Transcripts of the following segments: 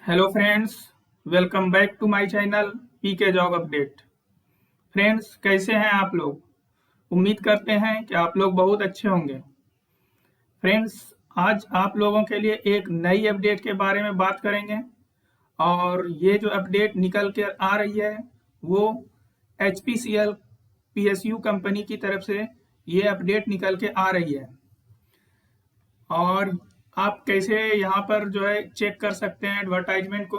Hello friends, welcome back to my channel PK job update. Friends, कैसे हैं आप लोग? उम्मीद करते हैं कि आप लोग बहुत अच्छे होंगे। फ्रेंड्स, आज आप लोगों के लिए एक नई अपडेट के बारे में बात करेंगे और ये जो अपडेट निकल कर आ रही है वो HPCL PSU कंपनी की तरफ से ये अपडेट निकल के आ रही है। और आप कैसे यहाँ पर जो है चेक कर सकते हैं एडवर्टाइजमेंट को,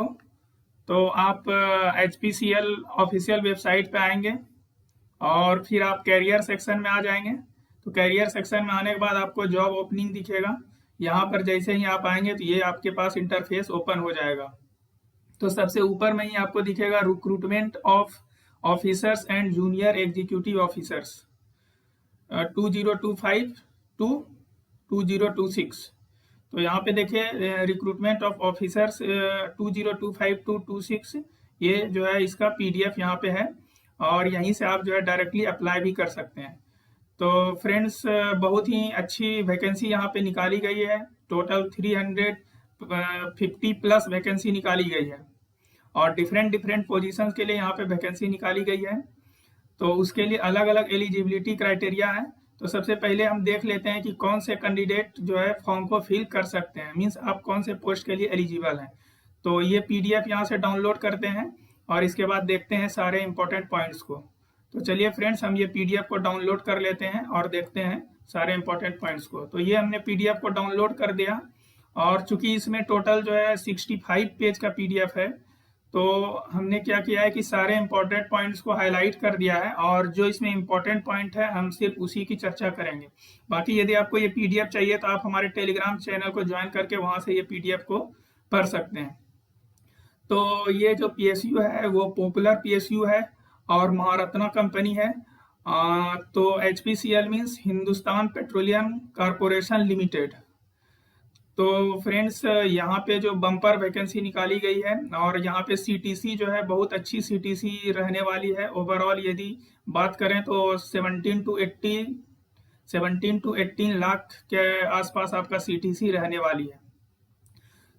तो आप HPCL ऑफिशियल वेबसाइट पे आएंगे और फिर आप कैरियर सेक्शन में आ जाएंगे। तो कैरियर सेक्शन में आने के बाद आपको जॉब ओपनिंग दिखेगा। यहाँ पर जैसे ही आप आएंगे तो ये आपके पास इंटरफेस ओपन हो जाएगा। तो सबसे ऊपर में ही आपको दिखेगा recruitment of officers and junior executive officers 2025 to 2026। तो यहाँ पे देखिए रिक्रूटमेंट ऑफ ऑफिसर्स 2025 टू 26, ये जो है इसका PDF यहाँ पे है और यहीं से आप जो है डायरेक्टली अप्लाई भी कर सकते हैं। तो फ्रेंड्स, बहुत ही अच्छी वैकेंसी यहाँ पे निकाली गई है। टोटल 350 प्लस वैकेंसी निकाली गई है और डिफरेंट डिफरेंट पोजीशंस के लिए यहाँ पे वैकेंसी निकाली गई है। तो उसके लिए अलग अलग एलिजिबिलिटी क्राइटेरिया है। तो सबसे पहले हम देख लेते हैं कि कौन से कैंडिडेट जो है फॉर्म को फिल कर सकते हैं, मींस आप कौन से पोस्ट के लिए एलिजिबल हैं। तो ये PDF यहाँ से डाउनलोड करते हैं और इसके बाद देखते हैं सारे इंपॉर्टेंट पॉइंट्स को। तो चलिए फ्रेंड्स, हम ये PDF को डाउनलोड कर लेते हैं और देखते हैं सारे इंपॉर्टेंट पॉइंट्स को। तो ये हमने PDF को डाउनलोड कर दिया और चूंकि इसमें टोटल जो है 65 पेज का PDF है, तो हमने क्या किया है कि सारे इंपॉर्टेंट पॉइंट्स को हाईलाइट कर दिया है और जो इसमें इंपॉर्टेंट पॉइंट है हम सिर्फ उसी की चर्चा करेंगे। बाकी यदि आपको ये PDF चाहिए तो आप हमारे टेलीग्राम चैनल को ज्वाइन करके वहां से ये PDF को पढ़ सकते हैं। तो ये जो PSU है वो पॉपुलर PSU है और महारत्ना कंपनी है। तो HPCL means Hindustan petroleum corporation limited. तो फ्रेंड्स, यहाँ पे जो बम्पर वैकेंसी निकाली गई है और यहाँ पे CTC जो है बहुत अच्छी CTC रहने वाली है। ओवरऑल यदि बात करें तो 17 टू 18 लाख के आसपास आपका CTC रहने वाली है।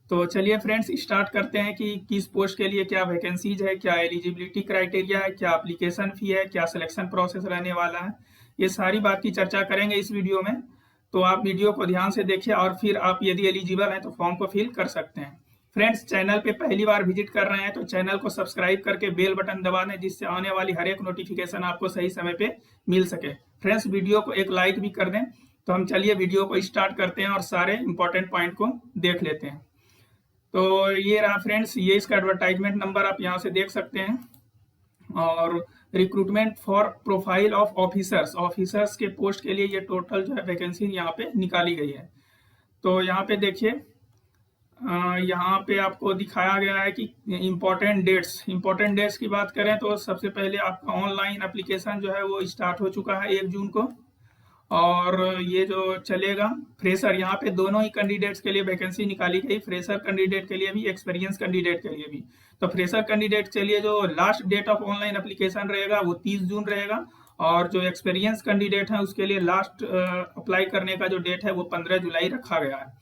तो चलिए फ्रेंड्स, स्टार्ट करते हैं कि किस पोस्ट के लिए क्या वैकेंसीज है, क्या एलिजिबिलिटी क्राइटेरिया है, क्या एप्लीकेशन फी है, क्या सिलेक्शन प्रोसेस रहने वाला है। ये सारी बात की चर्चा करेंगे इस वीडियो में। तो आप वीडियो को ध्यान से देखिए और फिर आप यदि एलिजिबल हैं तो फॉर्म को फिल कर सकते हैं। फ्रेंड्स, चैनल पे पहली बार विजिट कर रहे हैं तो चैनल को सब्सक्राइब करके बेल बटन दबा दें, जिससे आने वाली हर एक नोटिफिकेशन आपको सही समय पे मिल सके। फ्रेंड्स, वीडियो को एक लाइक भी कर दें। तो हम चलिए वीडियो को स्टार्ट करते हैं और सारे इंपॉर्टेंट पॉइंट को देख लेते हैं। तो ये रहा फ्रेंड्स, ये इसका एडवर्टाइजमेंट नंबर आप यहाँ से देख सकते हैं। और recruitment for profile of officers के पोस्ट के लिए ये टोटल जो है वैकेंसी यहाँ पे निकाली गई है। तो यहाँ पे देखिए, यहाँ पे आपको दिखाया गया है कि इम्पोर्टेंट डेट्स की बात करें तो सबसे पहले आपका ऑनलाइन एप्लीकेशन जो है वो स्टार्ट हो चुका है 1 जून को। और ये जो चलेगा फ्रेशर, यहाँ पे दोनों ही कैंडिडेट्स के लिए वैकेंसी निकाली गई, फ्रेशर कैंडिडेट के लिए भी, एक्सपीरियंस कैंडिडेट के लिए भी। तो फ्रेशर कैंडिडेट के लिए जो last date of online application रहेगा वो 30 जून रहेगा और जो एक्सपीरियंस कैंडिडेट है उसके लिए लास्ट अप्लाई करने का जो डेट है वो 15 जुलाई रखा गया है।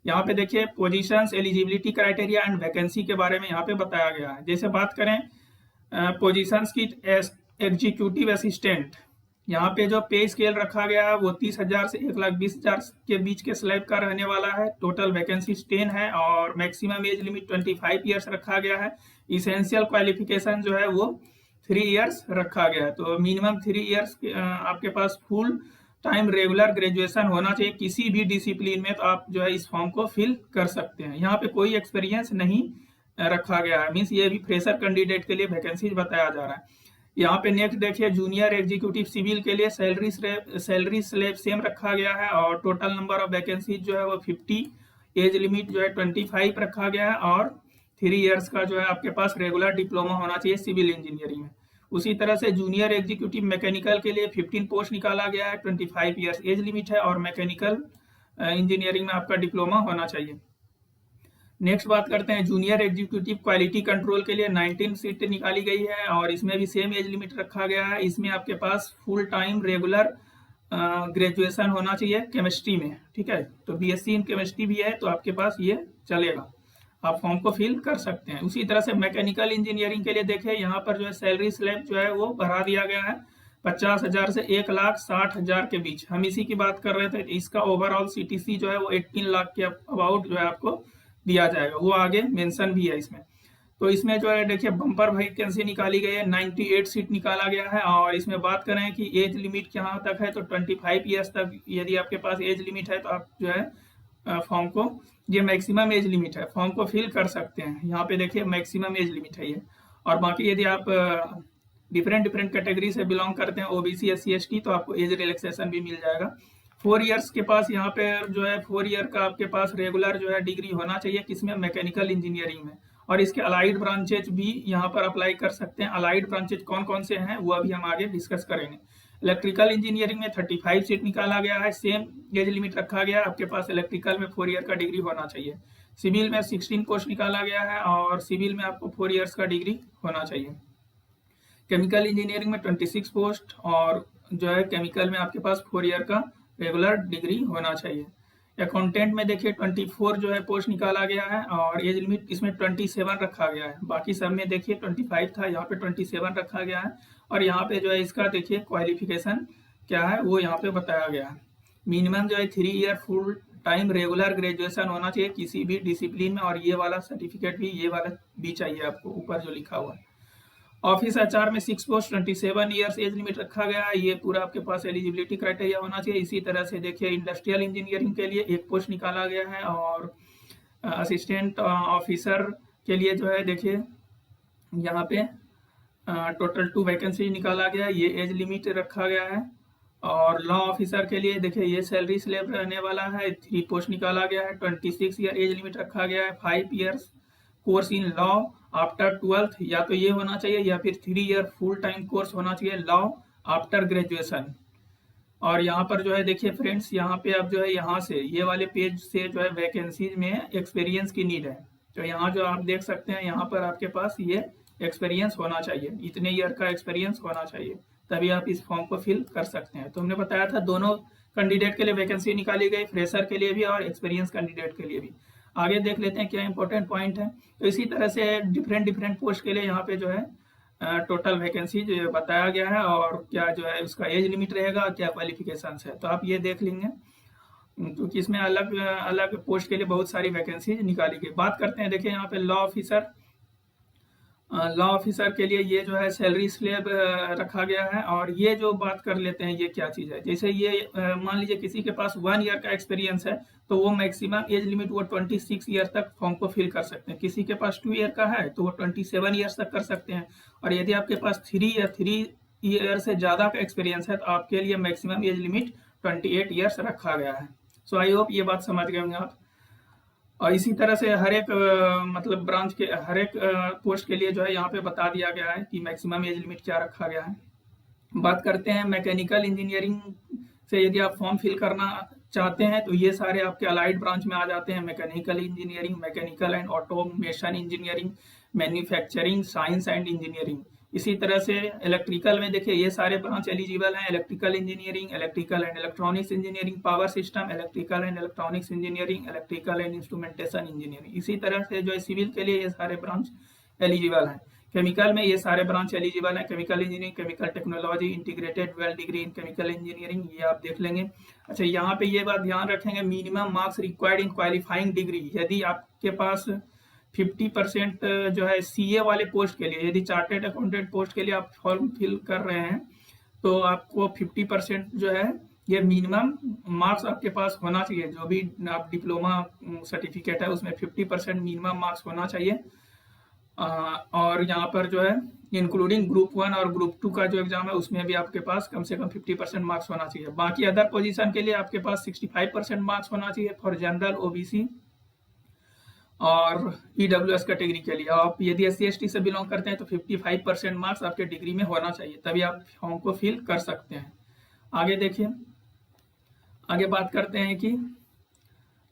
यहाँ पे देखिए positions, eligibility criteria and vacancy के बारे में यहाँ पे बताया गया है। जैसे बात करें पोजीशंस की, एग्जीक्यूटिव असिस्टेंट, यहाँ पे जो पे स्केल रखा गया है वो 30,000 से 1,20,000 के बीच के स्लैब का रहने वाला है। टोटल वैकेंसी 10 है और मैक्सिमम एज लिमिट 25 ईयर्स रखा गया है। इसेंशियल क्वालिफिकेशन जो है वो 3 ईयर्स रखा गया है। तो मिनिमम 3 ईयर्स आपके पास फुल टाइम रेगुलर ग्रेजुएशन होना चाहिए किसी भी डिसिप्लिन में, तो आप जो है इस फॉर्म को फिल कर सकते हैं। यहाँ पे कोई एक्सपीरियंस नहीं रखा गया है, मीन्स ये भी फ्रेशर कैंडिडेट के लिए वैकेंसी बताया जा रहा है। यहाँ पे नेक्स्ट देखिए, जूनियर एग्जीक्यूटिव सिविल के लिए सैलरी स्लैब सेम रखा गया है और टोटल नंबर ऑफ वैकेंसी जो है वो 50, एज लिमिट जो है 25 रखा गया है और 3 ईयर्स का जो है आपके पास रेगुलर डिप्लोमा होना चाहिए सिविल इंजीनियरिंग में। उसी तरह से जूनियर एग्जीक्यूटिव मैकेनिकल के लिए 15 पोस्ट निकाला गया है, 25 ईयर्स एज लिमिट है और मैकेनिकल इंजीनियरिंग में आपका डिप्लोमा होना चाहिए। नेक्स्ट बात करते हैं जूनियर एग्जीक्यूटिव क्वालिटी कंट्रोल के लिए 19 सीट निकाली गई है और इसमें भी सेम एज लिमिट रखा गया है। इसमें आपके पास फुल टाइम रेगुलर ग्रेजुएशन होना चाहिए केमिस्ट्री में, ठीक है। तो BSc इन केमिस्ट्री भी है तो आपके पास ये चलेगा। आप फॉर्म को फिल कर सकते हैं। उसी तरह से मैकेनिकल इंजीनियरिंग के लिए देखिए यहाँ पर जो है सैलरी स्लैब जो है वो बढ़ा दिया गया है 50,000 से 1,60,000 के बीच। हम इसी की बात कर रहे थे। इसका ओवरऑल सीटीसी जो है वो 18 लाख के अबाउट जो है आपको दिया जाएगा, वो आगे मेंशन भी है इसमें। तो इसमें जो है देखिए बम्पर वैकेंसी निकाली गई है, 98 सीट निकाला गया है। और इसमें बात करें कि एज लिमिट कहाँ तक है, तो 25 ईयर्स तक यदि आपके पास एज लिमिट है तो आप जो है फॉर्म को, ये मैक्सिमम एज लिमिट है, फॉर्म को फिल कर सकते हैं। यहाँ पे देखिए मैक्सिमम एज लिमिट है ये। और बाकी यदि आप डिफरेंट डिफरेंट कैटेगरी से बिलोंग करते हैं, ओबीसी SC ST, तो आपको एज रिलैक्सेशन भी मिल जाएगा। 4 ईयर्स के पास यहाँ पे जो है 4 ईयर का आपके पास रेगुलर जो है डिग्री होना चाहिए, किसमें, मैकेनिकल इंजीनियरिंग में। और इसके अलाइड ब्रांचेज भी यहाँ पर अप्लाई कर सकते हैं। अलाइड ब्रांचेज कौन कौन से हैं वो अभी हम आगे डिस्कस करेंगे। इलेक्ट्रिकल इंजीनियरिंग में 35 सीट निकाला गया है, सेम एज लिमिट रखा गया है, आपके पास इलेक्ट्रिकल में 4 ईयर का डिग्री होना चाहिए। सिविल में 16 पोस्ट निकाला गया है और सिविल में आपको 4 ईयर्स का डिग्री होना चाहिए। केमिकल इंजीनियरिंग में 26 पोस्ट और जो है केमिकल में आपके पास 4 ईयर का रेगुलर डिग्री होना चाहिए। अकाउंटेंट में देखिए 24 जो है पोस्ट निकाला गया है और एज लिमिट इसमें 27 रखा गया है। बाकी सब में देखिए 25 था, यहाँ पे 27 रखा गया है। और यहाँ पे जो है इसका देखिए क्वालिफिकेशन क्या है वो यहाँ पे बताया गया है। मिनिमम जो है 3 year full time regular graduation होना चाहिए किसी भी डिसिप्लिन में, और ये वाला सर्टिफिकेट भी, ये वाला भी चाहिए आपको ऊपर जो लिखा हुआ है। ऑफिस HR में 6 पोस्ट 27 ईयर्स एज लिमिट रखा गया है, ये पूरा आपके पास एलिजिबिलिटी क्राइटेरिया होना चाहिए। इसी तरह से देखिए इंडस्ट्रियल इंजीनियरिंग के लिए 1 पोस्ट निकाला गया है और असिस्टेंट ऑफिसर के लिए जो है देखिए यहाँ पे टोटल 2 वैकेंसी निकाला गया है, ये एज लिमिट रखा गया है। और लॉ ऑफिसर के लिए देखिए ये सैलरी स्लैब रहने वाला है, 3 पोस्ट निकाला गया है, 26 ईयर एज लिमिट रखा गया है, 5 years course in law after 12th, या तो ये होना चाहिए या फिर 3 ईयर फुल टाइम कोर्स होना चाहिए लॉ आफ्टर ग्रेजुएशन। और यहाँ पर जो है देखिए फ्रेंड्स, यहाँ पे अब जो है यहाँ से ये वाले पेज से जो है वैकेंसीज में एक्सपीरियंस की नीड है। तो यहाँ जो आप देख सकते हैं यहाँ पर आपके पास ये एक्सपीरियंस होना चाहिए, इतने ईयर का एक्सपीरियंस होना चाहिए, तभी आप इस फॉर्म को फिल कर सकते हैं। तो हमने बताया था दोनों कैंडिडेट के लिए वैकेंसी निकाली गई, फ्रेशर के लिए भी और एक्सपीरियंस कैंडिडेट के लिए भी। आगे देख लेते हैं क्या इंपॉर्टेंट पॉइंट है। तो इसी तरह से डिफरेंट पोस्ट के लिए यहाँ पे जो है टोटल वैकेंसी जो बताया गया है और क्या जो है उसका एज लिमिट रहेगा, क्या क्वालिफिकेशन है, तो आप ये देख लेंगे क्योंकि इसमें अलग अलग पोस्ट के लिए बहुत सारी वैकेंसी निकाली गई। बात करते हैं देखिए यहाँ पे लॉ ऑफिसर के लिए ये जो है सैलरी स्लैब रखा गया है। और ये जो बात कर लेते हैं ये क्या चीज़ है, जैसे ये मान लीजिए किसी के पास 1 ईयर का एक्सपीरियंस है तो वो मैक्सिमम एज लिमिट वो 26 ईयर तक फॉर्म को फिल कर सकते हैं। किसी के पास 2 ईयर का है तो वो 27 ईयर्स तक कर सकते हैं। और यदि आपके पास 3 ईयर से ज़्यादा का एक्सपीरियंस है तो आपके लिए मैक्सिमम एज लिमिट 28 ईयर्स रखा गया है। सो आई होप ये बात समझ गए होंगे आप। और इसी तरह से हर एक मतलब ब्रांच के हर एक पोस्ट के लिए जो है यहाँ पे बता दिया गया है कि मैक्सिमम एज लिमिट क्या रखा गया है। बात करते हैं मैकेनिकल इंजीनियरिंग से यदि आप फॉर्म फिल करना चाहते हैं तो ये सारे आपके अलाइड ब्रांच में आ जाते हैं, mechanical engineering, mechanical and automation engineering, manufacturing science and engineering. इसी तरह से इलेक्ट्रिकल में देखिए ये सारे ब्रांच एलिजिबल हैं, electrical engineering, electrical and electronics engineering, power system, electrical and electronics engineering, electrical and instrumentation engineering. इसी तरह से जो है सिविल के लिए ये सारे ब्रांच एलिजिबल हैं। केमिकल में ये सारे ब्रांच एलिजिबल हैं, chemical engineering, chemical technology, integrated well degree in chemical engineering, ये आप देख लेंगे। अच्छा, यहाँ पे ये बात ध्यान रखेंगे, minimum marks required in qualifying degree, यदि आपके पास 50% जो है CA वाले पोस्ट के लिए, यदि चार्टेड अकाउंटेंट पोस्ट के लिए आप फॉर्म फिल कर रहे हैं तो आपको 50% जो है ये मिनिमम मार्क्स आपके पास होना चाहिए। जो भी आप डिप्लोमा सर्टिफिकेट है उसमें 50% मिनिमम मार्क्स होना चाहिए। और यहाँ पर जो है इंक्लूडिंग ग्रुप 1 और ग्रुप 2 का जो एग्जाम है उसमें भी आपके पास कम से कम 50% मार्क्स होना चाहिए। बाकी अदर पोजीशन के लिए आपके पास 65% मार्क्स होना चाहिए फॉर जनरल, OBC और EWS कैटेगरी के लिए। आप यदि SC ST से बिलोंग करते हैं तो 55% मार्क्स आपके डिग्री में होना चाहिए, तभी आप फॉर्म को फिल कर सकते हैं। आगे देखिए, आगे बात करते हैं कि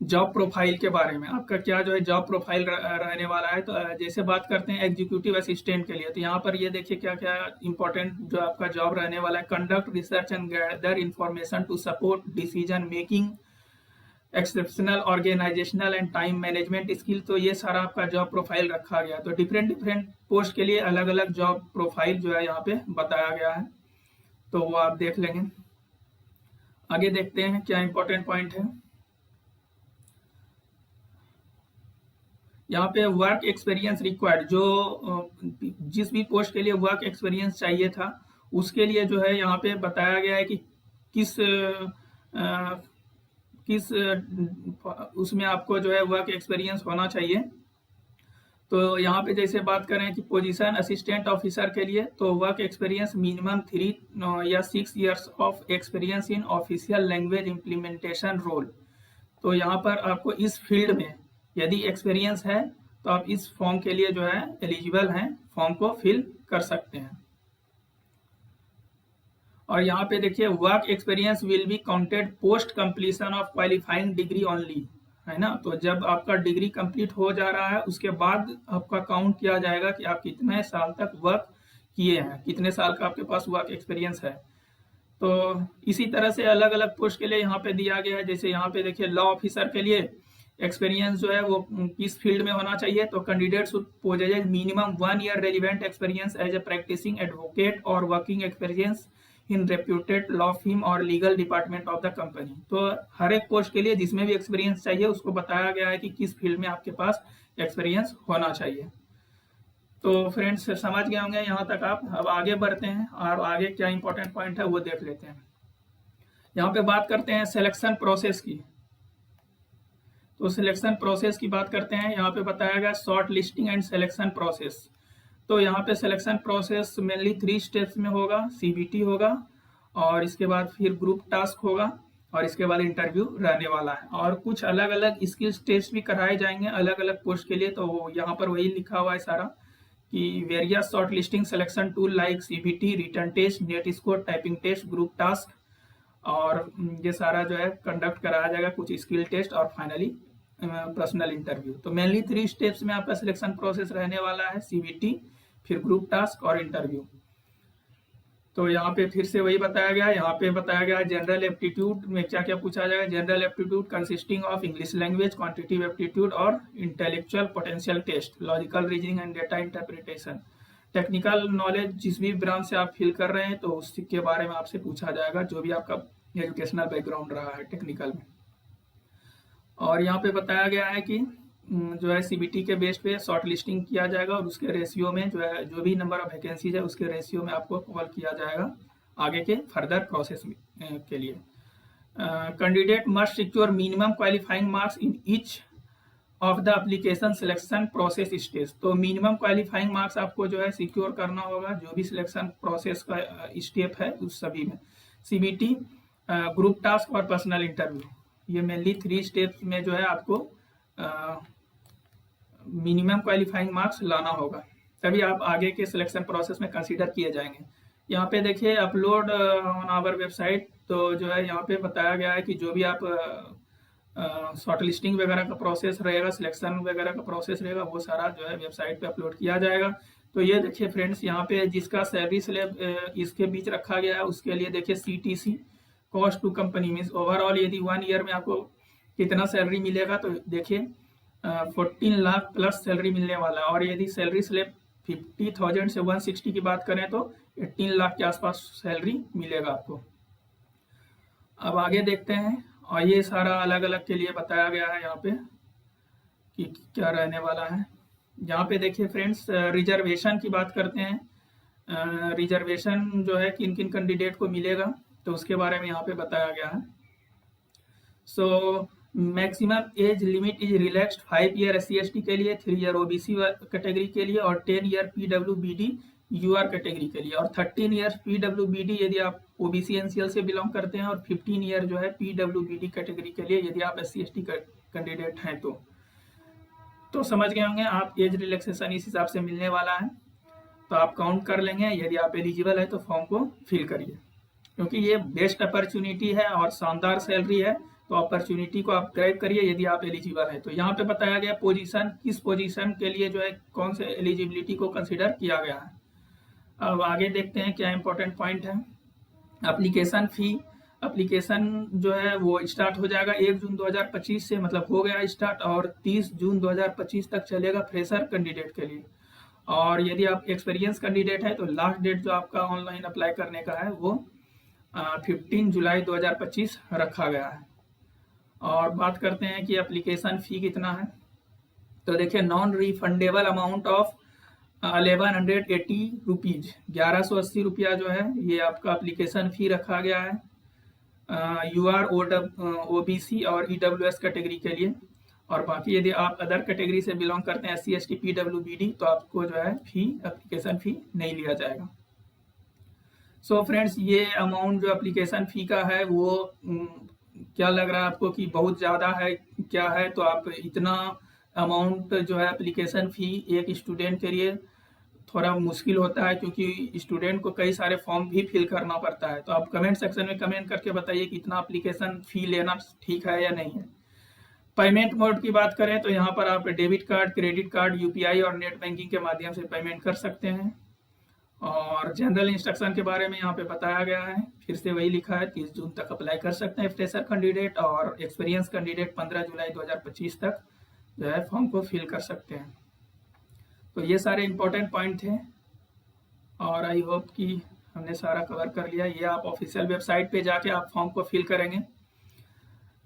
जॉब प्रोफाइल के बारे में, आपका क्या जो है जॉब प्रोफाइल रहने वाला है। तो जैसे बात करते हैं एग्जीक्यूटिव असिस्टेंट के लिए, तो यहाँ पर ये देखिए क्या क्या इंपॉर्टेंट जो आपका जॉब रहने वाला है। Conduct research and gather information to support decision making exceptional organisational and time management skill, तो ये सारा आपका जॉब प्रोफाइल रखा गया। तो डिफरेंट डिफरेंट पोस्ट के लिए अलग अलग जॉब प्रोफाइल जो है यहाँ पे बताया गया है, तो वो आप देख लेंगे। आगे देखते हैं क्या इंपॉर्टेंट पॉइंट है। यहाँ पे वर्क एक्सपीरियंस रिक्वायर्ड, जो जिस भी पोस्ट के लिए वर्क एक्सपीरियंस चाहिए था उसके लिए जो है यहाँ पे बताया गया है कि किस किस उसमें आपको जो है वर्क एक्सपीरियंस होना चाहिए। तो यहाँ पे जैसे बात करें कि पोजीशन असिस्टेंट ऑफिसर के लिए, तो वर्क एक्सपीरियंस मिनिमम 3 या 6 years of experience in official language implementation role. तो यहाँ पर आपको इस फील्ड में यदि एक्सपीरियंस है तो आप इस फॉर्म के लिए जो है एलिजिबल हैं, फॉर्म को फिल कर सकते हैं। और यहाँ पे देखिए work experience will be counted post completion of qualifying degree only, है ना। तो जब आपका डिग्री कंप्लीट हो जा रहा है उसके बाद आपका काउंट किया जाएगा कि आप कितने साल तक वर्क किए हैं, कितने साल का आपके पास वर्क एक्सपीरियंस है। तो इसी तरह से अलग अलग पोस्ट के लिए यहाँ पे दिया गया है। जैसे यहाँ पे देखिए लॉ ऑफिसर के लिए एक्सपीरियंस जो है वो किस फील्ड में होना चाहिए, तो candidate should possess minimum 1 year relevant experience as a practicing advocate और working experience in reputed law firm और legal department of the company. तो हर एक पोस्ट के लिए जिसमें भी एक्सपीरियंस चाहिए उसको बताया गया है कि किस फील्ड में आपके पास एक्सपीरियंस होना चाहिए। तो फ्रेंड्स समझ गए होंगे यहाँ तक आप। अब आगे बढ़ते हैं और आगे क्या इंपॉर्टेंट पॉइंट है वो देख लेते हैं। यहाँ पे बात करते हैं सिलेक्शन प्रोसेस की। तो सिलेक्शन प्रोसेस की बात करते हैं। यहाँ पे बताया गया short listing and selection process. तो यहाँ पे सिलेक्शन प्रोसेस मेनली 3 स्टेप्स में होगा। सीबीटी होगा और इसके बाद फिर ग्रुप टास्क होगा और इसके बाद इंटरव्यू रहने वाला है। और कुछ अलग अलग स्किल्स टेस्ट भी कराए जाएंगे अलग अलग पोस्ट के लिए। तो यहाँ पर वही लिखा हुआ है सारा कि various short listing selection tool like CBT, written test, net score, typing test, group task, और ये सारा जो है कंडक्ट कराया जाएगा, कुछ स्किल टेस्ट और फाइनली पर्सनल इंटरव्यू। तो मेनली 3 स्टेप्स में आपका सिलेक्शन प्रोसेस रहने वाला है, सीबीटी, फिर ग्रुप टास्क और इंटरव्यू। तो यहाँ पे फिर से वही बताया गया है। यहाँ पे बताया गया है जनरल एप्टीट्यूड में क्या क्या पूछा जाएगा। General aptitude consisting of English language, quantitative aptitude और intellectual potential test, logical reasoning and data interpretation. Technical knowledge जिस भी ब्रांच से आप फिल कर रहे हैं तो उसके बारे में आपसे पूछा जाएगा, जो भी आपका एजुकेशनल बैकग्राउंड रहा है टेक्निकल में। और यहाँ पे बताया गया है कि जो है सीबीटी के बेस पे शॉर्ट लिस्टिंग किया जाएगा और उसके रेशियो में जो है जो भी नंबर ऑफ वैकेंसीज है उसके रेशियो में आपको कॉल किया जाएगा आगे के फर्दर प्रोसेस के लिए। Candidate must secure minimum qualifying marks in each of the application selection process stage. तो मिनिमम क्वालिफाइंग मार्क्स आपको जो है सिक्योर करना होगा जो भी सिलेक्शन प्रोसेस का स्टेप है उस सभी में। सीबीटी, ग्रुप टास्क और पर्सनल इंटरव्यू, ये मेनली 3 स्टेप्स में जो है आपको मिनिमम क्वालिफाइंग मार्क्स लाना होगा, तभी आप आगे के सिलेक्शन प्रोसेस में कंसीडर किए जाएंगे। यहाँ पे देखिए अपलोड ऑन आवर वेबसाइट, तो जो है यहाँ पे बताया गया है कि जो भी आप शॉर्ट लिस्टिंग वगैरह का प्रोसेस रहेगा, सिलेक्शन वगैरह का प्रोसेस रहेगा, वो सारा जो है वेबसाइट पे अपलोड किया जाएगा। तो ये देखिए फ्रेंड्स, यहाँ पे जिसका सैलरी स्लैब इसके बीच रखा गया है उसके लिए देखिए CTC, cost to company means overall यदि 1 ईयर में आपको कितना सैलरी मिलेगा, तो देखिए 14 लाख प्लस सैलरी मिलने वाला है। और यदि सैलरी स्लैब 50,000 से 160 की बात करें तो 18 लाख के आसपास सैलरी मिलेगा आपको। अब आगे देखते हैं, और ये सारा अलग अलग के लिए बताया गया है यहाँ पे कि क्या रहने वाला है। यहाँ पे देखिए फ्रेंड्स, रिजर्वेशन की बात करते हैं। रिजर्वेशन जो है किन किन कैंडिडेट को मिलेगा तो उसके बारे में यहाँ पे बताया गया है। So maximum age limit is relaxed 5 year SC/ST के लिए, 3 ईयर OBC कैटेगरी के लिए और 10 ईयर PWBD UR कैटेगरी के लिए, और 13 ईयर PWBD यदि आप OBC NCL से बिलोंग करते हैं, और 15 ईयर जो है PWBD कैटेगरी के लिए यदि आप SC/ST कैंडिडेट हैं। तो समझ गए होंगे आप, एज रिलैक्सेशन इस हिसाब से मिलने वाला है। तो आप काउंट कर लेंगे, यदि आप एलिजिबल है तो फॉर्म को फिल करिए, क्योंकि ये बेस्ट अपॉर्चुनिटी है और शानदार सैलरी है। तो अपॉर्चुनिटी को आप ग्रैब करिए यदि आप एलिजिबल है। तो यहाँ पे बताया गया पोजीशन, किस पोजीशन के लिए जो है कौन से एलिजिबिलिटी को कंसिडर किया गया है। अब आगे देखते हैं क्या इंपॉर्टेंट पॉइंट है। एप्लीकेशन फी एप्लीकेशन जो है वो स्टार्ट हो जाएगा 1 जून 2025 से, मतलब हो गया स्टार्ट, और 30 जून 2025 तक चलेगा फ्रेशर कैंडिडेट के लिए। और यदि आप एक्सपीरियंस कैंडिडेट है तो लास्ट डेट जो आपका ऑनलाइन अप्लाई करने का है वो 15 जुलाई 2025 रखा गया है। और बात करते हैं कि एप्लीकेशन फ़ी कितना है। तो देखिए, non refundable amount of 1180 rupees, 1180 रुपया जो है ये आपका एप्लीकेशन फ़ी रखा गया है UR OBC और EWS कैटेगरी के लिए। और बाकी यदि आप अदर कैटेगरी से बिलोंग करते हैं SC ST PWBD तो आपको जो है एप्लीकेशन फ़ी नहीं लिया जाएगा। सो फ्रेंड्स, ये अमाउंट जो एप्लीकेशन फ़ी का है वो क्या लग रहा है आपको कि बहुत ज़्यादा है क्या है, तो आप इतना अमाउंट जो है एप्लीकेशन फ़ी एक स्टूडेंट के लिए थोड़ा मुश्किल होता है, क्योंकि स्टूडेंट को कई सारे फॉर्म भी फिल करना पड़ता है। तो आप कमेंट सेक्शन में कमेंट करके बताइए कि इतना एप्लीकेशन फ़ी लेना ठीक है या नहीं है। पेमेंट मोड की बात करें तो यहाँ पर आप debit card, credit card, UPI और नेट बैंकिंग के माध्यम से पेमेंट कर सकते हैं। और जनरल इंस्ट्रक्शन के बारे में यहाँ पे बताया गया है, फिर से वही लिखा है 30 जून तक अप्लाई कर सकते हैं फ्रेशर कैंडिडेट, और एक्सपीरियंस कैंडिडेट 15 जुलाई 2025 तक जो है फॉर्म को फिल कर सकते हैं। तो ये सारे इंपॉर्टेंट पॉइंट थे और आई होप कि हमने सारा कवर कर लिया। ये आप ऑफिशियल वेबसाइट पे जाके आप फॉर्म को फिल करेंगे।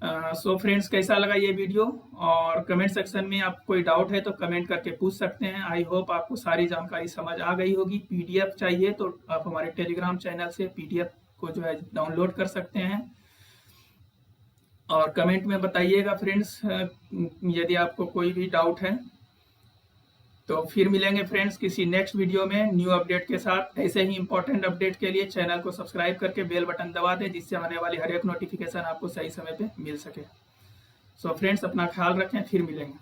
सो फ्रेंड्स, कैसा लगा ये वीडियो, और कमेंट सेक्शन में आप कोई डाउट है तो कमेंट करके पूछ सकते हैं। आई होप आपको सारी जानकारी समझ आ गई होगी। PDF चाहिए तो आप हमारे टेलीग्राम चैनल से PDF को जो है डाउनलोड कर सकते हैं। और कमेंट में बताइएगा फ्रेंड्स यदि आपको कोई भी डाउट है। तो फिर मिलेंगे फ्रेंड्स किसी नेक्स्ट वीडियो में न्यू अपडेट के साथ। ऐसे ही इंपॉर्टेंट अपडेट के लिए चैनल को सब्सक्राइब करके बेल बटन दबा दें, जिससे आने वाली हर एक नोटिफिकेशन आपको सही समय पे मिल सके। सो फ्रेंड्स, अपना ख्याल रखें, फिर मिलेंगे।